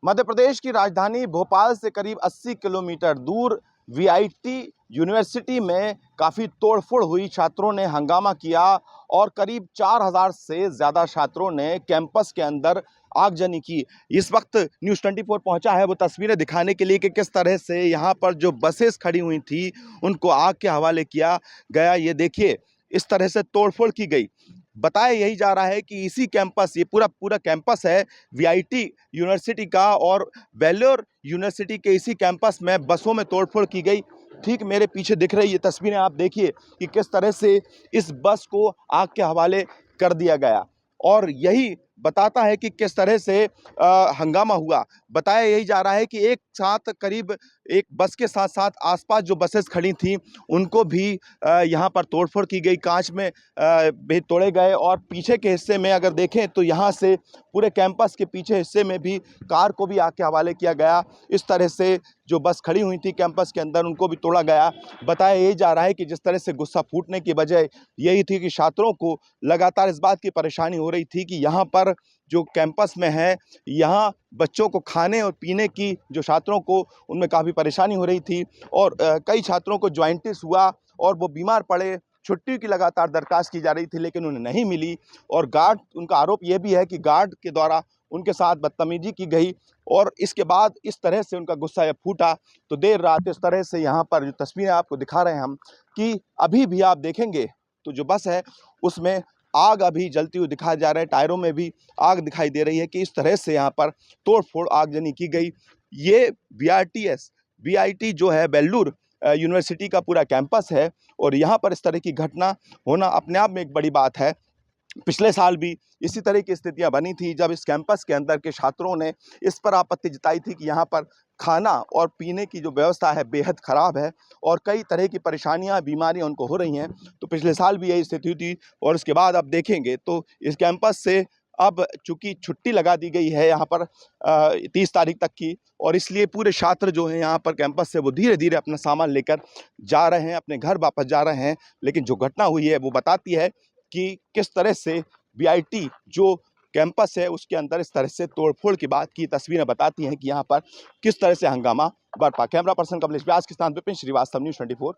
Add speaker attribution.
Speaker 1: मध्य प्रदेश की राजधानी भोपाल से करीब 80 किलोमीटर दूर वीआईटी यूनिवर्सिटी में काफ़ी तोड़फोड़ हुई। छात्रों ने हंगामा किया और करीब 4000 से ज़्यादा छात्रों ने कैंपस के अंदर आगजनी की। इस वक्त न्यूज़ 24 पहुंचा है वो तस्वीरें दिखाने के लिए कि किस तरह से यहां पर जो बसेस खड़ी हुई थी उनको आग के हवाले किया गया। ये देखिए, इस तरह से तोड़फोड़ की गई। बताया यही जा रहा है कि इसी कैंपस, ये पूरा कैंपस है वीआईटी यूनिवर्सिटी का, और वेल्लोर यूनिवर्सिटी के इसी कैंपस में बसों में तोड़फोड़ की गई। ठीक मेरे पीछे दिख रही ये तस्वीरें आप देखिए कि किस तरह से इस बस को आग के हवाले कर दिया गया, और यही बताता है कि किस तरह से हंगामा हुआ। बताया यही जा रहा है कि एक साथ करीब एक बस के साथ साथ आसपास जो बसेस खड़ी थीं उनको भी यहाँ पर तोड़फोड़ की गई, कांच में भी तोड़े गए, और पीछे के हिस्से में अगर देखें तो यहाँ से पूरे कैंपस के पीछे हिस्से में भी कार को भी आग के हवाले किया गया। इस तरह से जो बस खड़ी हुई थी कैंपस के अंदर उनको भी तोड़ा गया। बताया यही जा रहा है कि जिस तरह से गुस्सा फूटने की वजह यही थी कि छात्रों को लगातार इस बात की परेशानी हो रही थी कि यहाँ पर जो कैंपस में है, यहाँ बच्चों को खाने और पीने की, जो छात्रों को उनमें काफ़ी परेशानी हो रही थी, और कई छात्रों को जॉइंटिस हुआ और वो बीमार पड़े। छुट्टी की लगातार दरख्वास्त की जा रही थी लेकिन उन्हें नहीं मिली, और गार्ड, उनका आरोप ये भी है कि गार्ड के द्वारा उनके साथ बदतमीजी की गई, और इसके बाद इस तरह से उनका गुस्सा फूटा। तो देर रात इस तरह से यहाँ पर जो तस्वीरें आपको दिखा रहे हैं हम, कि अभी भी आप देखेंगे तो जो बस है उसमें आग अभी जलती हुई दिखाई जा रहा है, टायरों में भी आग दिखाई दे रही है कि इस तरह से यहाँ पर तोड़फोड़ आगजनी की गई। ये वीआईटी जो है वेल्लोर यूनिवर्सिटी का पूरा कैंपस है, और यहाँ पर इस तरह की घटना होना अपने आप में एक बड़ी बात है। पिछले साल भी इसी तरह की स्थितियां बनी थी जब इस कैंपस के अंदर के छात्रों ने इस पर आपत्ति जताई थी कि यहाँ पर खाना और पीने की जो व्यवस्था है बेहद ख़राब है, और कई तरह की परेशानियां, बीमारियां उनको हो रही हैं। तो पिछले साल भी यही स्थिति थी, और उसके बाद अब देखेंगे तो इस कैंपस से अब चूंकि छुट्टी लगा दी गई है यहाँ पर 30 तारीख तक की, और इसलिए पूरे छात्र जो हैं यहाँ पर कैंपस से वो धीरे धीरे अपना सामान लेकर जा रहे हैं, अपने घर वापस जा रहे हैं। लेकिन जो घटना हुई है वो बताती है कि किस तरह से वीआईटी जो कैंपस है उसके अंदर इस तरह से तोड़फोड़ की बात की तस्वीरें बताती हैं कि यहाँ पर किस तरह से हंगामा बरपा। कैमरा पर्सन कमलेश व्यास के साथ विपिन श्रीवास्तव, न्यूज़ 24।